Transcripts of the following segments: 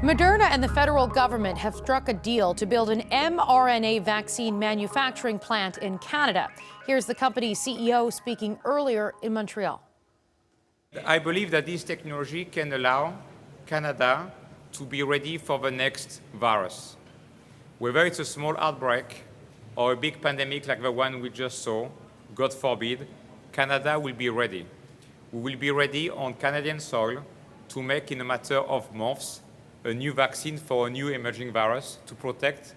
Moderna and the federal government have struck a deal to build an mRNA vaccine manufacturing plant in Canada. Here's the company's CEO speaking earlier in Montreal. I believe that this technology can allow Canada to be ready for the next virus. Whether it's a small outbreak or a big pandemic like the one we just saw, God forbid, Canada will be ready. We will be ready on Canadian soil to make, in a matter of months, a new vaccine for a new emerging virus to protect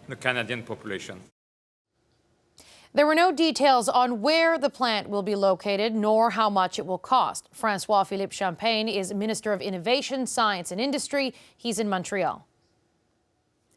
the Canadian population. There were no details on where the plant will be located, nor how much it will cost. François-Philippe Champagne is Minister of Innovation, Science and Industry. He's in Montreal.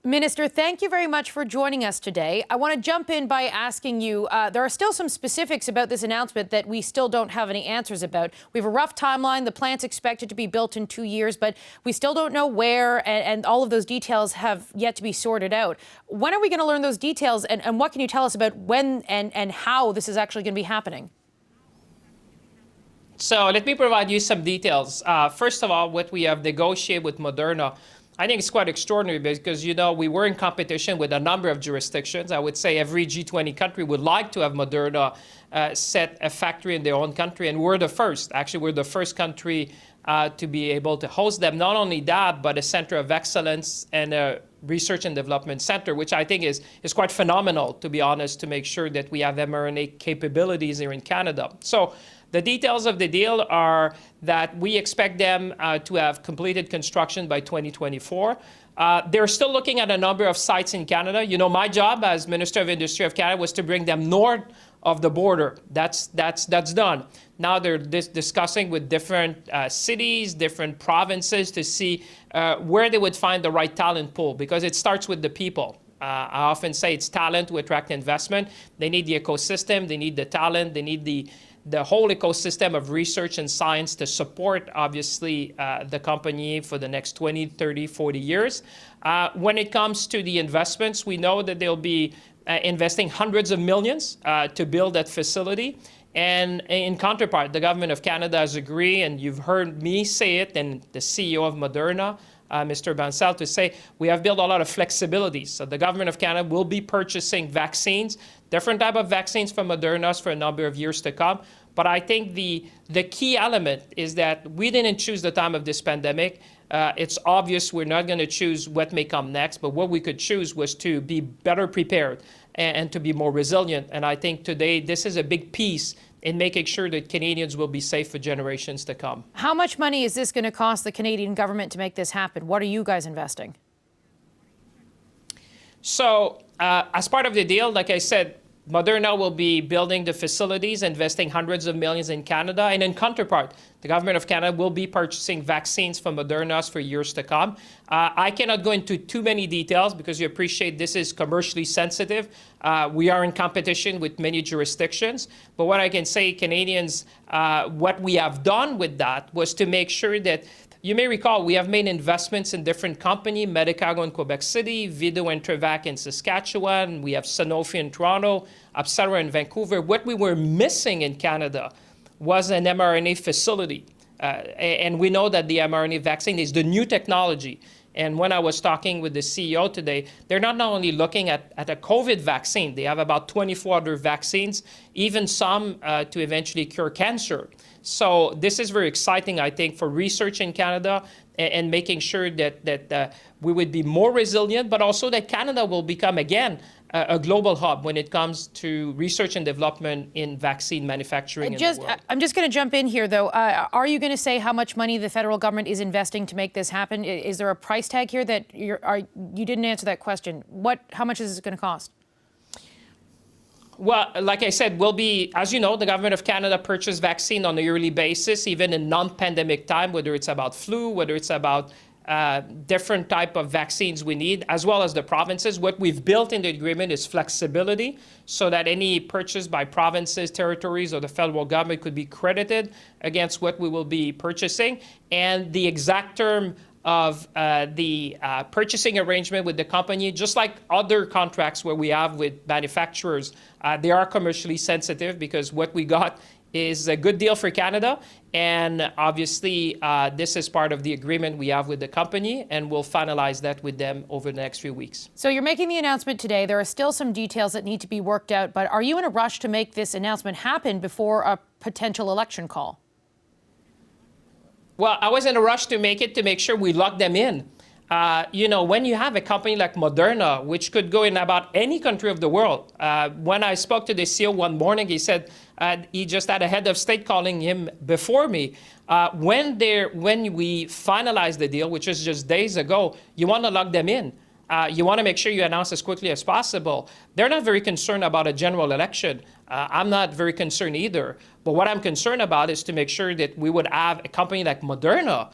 Minister, thank you very much for joining us today. I want to jump in by asking you, there are still some specifics about this announcement that we still don't have any answers about. We have a rough timeline. The plant's expected to be built in 2 years, but we still don't know where, and all of those details have yet to be sorted out. When are we going to learn those details, and what can you tell us about when and how this is actually going to be happening? So let me provide you some details. First of all, what we have negotiated with Moderna, I think it's quite extraordinary because, you know, we were in competition with a number of jurisdictions. I would say every G20 country would like to have Moderna set a factory in their own country, and we're the first. Actually, we're the first country to be able to host them. Not only that, but a center of excellence and a research and development center, which I think is quite phenomenal, to be honest, to make sure that we have mRNA capabilities here in Canada. So the details of the deal are that we expect them to have completed construction by 2024. They're still looking at a number of sites in Canada. You know, my job as Minister of Industry of Canada was to bring them north of the border. That's done. Now they're discussing with different cities, different provinces to see where they would find the right talent pool, because it starts with the people. I often say it's talent to attract investment. They need the ecosystem, they need the talent, they need the whole ecosystem of research and science to support, obviously, the company for the next 20, 30, 40 years. When it comes to the investments, we know that they'll be investing hundreds of millions to build that facility. And in counterpart, the government of Canada has agreed, and you've heard me say it, and the CEO of Moderna, Mr. Bancel, to say we have built a lot of flexibility. So the government of Canada will be purchasing vaccines, different type of vaccines from Moderna for a number of years to come. But I think the key element is that we didn't choose the time of this pandemic. It's obvious we're not going to choose what may come next, but what we could choose was to be better prepared and to be more resilient. And I think today this is a big piece in making sure that Canadians will be safe for generations to come. How much money is this going to cost the Canadian government to make this happen? What are you guys investing? So as part of the deal, like I said, Moderna will be building the facilities, investing hundreds of millions in Canada. And in counterpart, the government of Canada will be purchasing vaccines from Moderna for years to come. I cannot go into too many details because you appreciate this is commercially sensitive. We are in competition with many jurisdictions. But what I can say, Canadians, what we have done with that was to make sure that, you may recall, we have made investments in different companies, Medicago in Quebec City, Vido and Trevac in Saskatchewan, we have Sanofi in Toronto, AbCellera in Vancouver. What we were missing in Canada was an mRNA facility. And we know that the mRNA vaccine is the new technology. And when I was talking with the CEO today, they're not only looking at a COVID vaccine, they have about 24 other vaccines, even some to eventually cure cancer. So this is very exciting, I think, for research in Canada and making sure that we would be more resilient, but also that Canada will become, again, a global hub when it comes to research and development in vaccine manufacturing in the world. I'm just going to jump in here, though. Are you going to say how much money the federal government is investing to make this happen? Is there a price tag here that you didn't answer that question? How much is this going to cost? Well, like I said, we'll be, as you know, the government of Canada purchases vaccine on a yearly basis, even in non-pandemic time, whether it's about flu, whether it's about different type of vaccines we need, as well as the provinces. What we've built in the agreement is flexibility so that any purchase by provinces, territories, or the federal government could be credited against what we will be purchasing. And the exact term of the purchasing arrangement with the company, just like other contracts where we have with manufacturers, they are commercially sensitive because what we got is a good deal for Canada. And obviously, this is part of the agreement we have with the company, and we'll finalize that with them over the next few weeks. So you're making the announcement today. There are still some details that need to be worked out, but are you in a rush to make this announcement happen before a potential election call? Well, I was in a rush to make sure we lock them in. When you have a company like Moderna, which could go in about any country of the world, when I spoke to the CEO one morning, he said he just had a head of state calling him before me. When we finalized the deal, which is just days ago, you want to lock them in. You want to make sure you announce as quickly as possible. They're not very concerned about a general election. I'm not very concerned either. But what I'm concerned about is to make sure that we would have a company like Moderna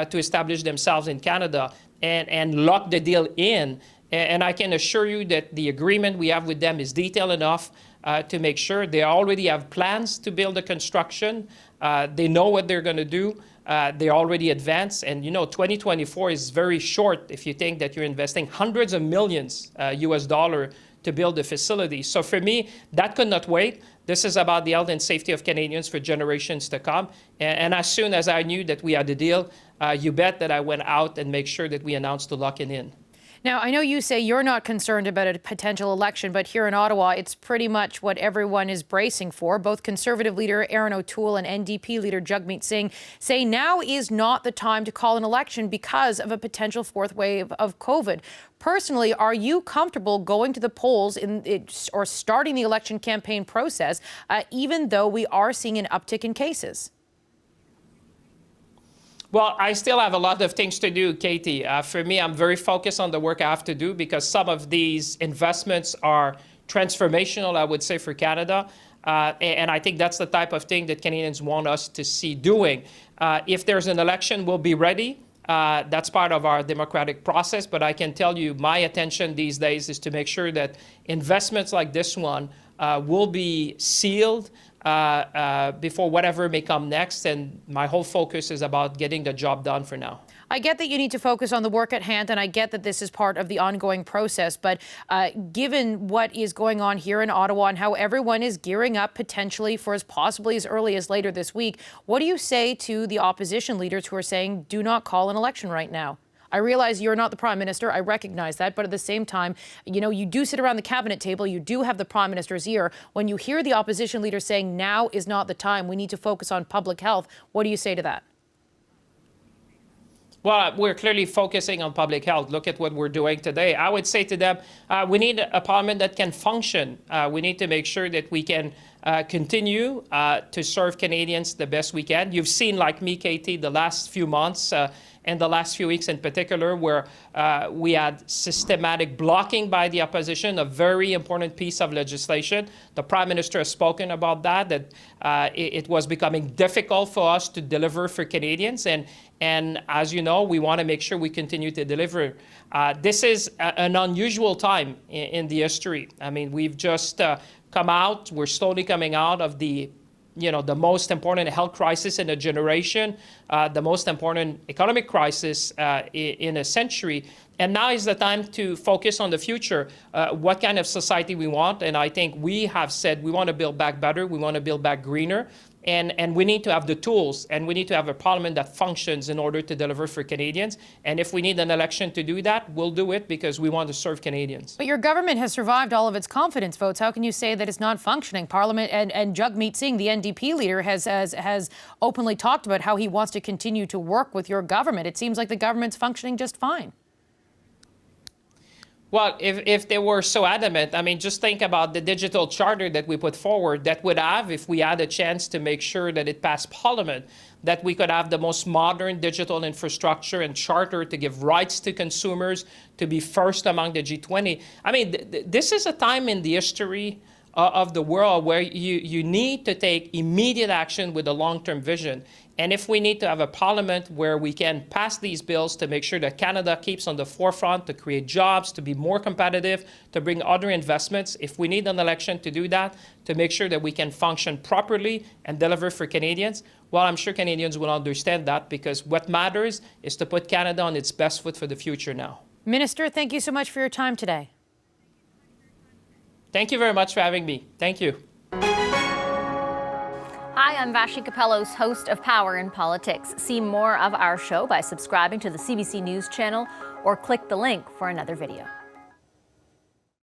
to establish themselves in Canada and lock the deal in. And I can assure you that the agreement we have with them is detailed enough to make sure they already have plans to build the construction. They know what they're going to do. They're already advanced. And, 2024 is very short if you think that you're investing hundreds of millions US dollar to build the facility. So for me, that could not wait. This is about the health and safety of Canadians for generations to come. And as soon as I knew that we had a deal, you bet that I went out and make sure that we announced to lock it in. Now, I know you say you're not concerned about a potential election, but here in Ottawa, it's pretty much what everyone is bracing for. Both Conservative leader Erin O'Toole and NDP leader Jagmeet Singh say now is not the time to call an election because of a potential fourth wave of COVID. Personally, are you comfortable going to the polls or starting the election campaign process, even though we are seeing an uptick in cases? Well, I still have a lot of things to do, Katie. For me, I'm very focused on the work I have to do because some of these investments are transformational, I would say, for Canada. And I think that's the type of thing that Canadians want us to see doing. If there's an election, we'll be ready. That's part of our democratic process. But I can tell you my attention these days is to make sure that investments like this one will be sealed before whatever may come next. And my whole focus is about getting the job done for now. I get that you need to focus on the work at hand, and I get that this is part of the ongoing process. But given what is going on here in Ottawa and how everyone is gearing up potentially for possibly as early as later this week, what do you say to the opposition leaders who are saying do not call an election right now? I realize you're not the Prime Minister. I recognize that. But at the same time, you do sit around the cabinet table. You do have the Prime Minister's ear. When you hear the opposition leader saying now is not the time, we need to focus on public health, what do you say to that? Well, we're clearly focusing on public health. Look at what we're doing today. I would say to them, we need a parliament that can function. We need to make sure that we can continue to serve Canadians the best we can. You've seen, like me, Katie, the last few months and the last few weeks in particular, where we had systematic blocking by the opposition, a very important piece of legislation. The Prime Minister has spoken about that it was becoming difficult for us to deliver for Canadians. And as you know, we want to make sure we continue to deliver. This is an unusual time in the history. I mean, we've just come out, we're slowly coming out of the most important health crisis in a generation, the most important economic crisis in a century. And now is the time to focus on the future, what kind of society we want. And I think we have said we want to build back better, we want to build back greener. And we need to have the tools, and we need to have a parliament that functions in order to deliver for Canadians. And if we need an election to do that, we'll do it because we want to serve Canadians. But your government has survived all of its confidence votes. How can you say that it's not functioning? Parliament and Jagmeet Singh, the NDP leader, has openly talked about how he wants to continue to work with your government. It seems like the government's functioning just fine. Well, if they were so adamant, I mean, just think about the digital charter that we put forward that would have, if we had a chance to make sure that it passed Parliament, that we could have the most modern digital infrastructure and charter to give rights to consumers, to be first among the G20. I mean, this is a time in the history of the world where you need to take immediate action with a long-term vision. And if we need to have a parliament where we can pass these bills to make sure that Canada keeps on the forefront, to create jobs, to be more competitive, to bring other investments, if we need an election to do that, to make sure that we can function properly and deliver for Canadians, well, I'm sure Canadians will understand that, because what matters is to put Canada on its best foot for the future now. Minister, thank you so much for your time today. Thank you very much for having me. Thank you. Hi, Hi, I'm Vashi Capellos, host of Power in Politics. See more of our show by subscribing to the CBC News channel or click the link for another video.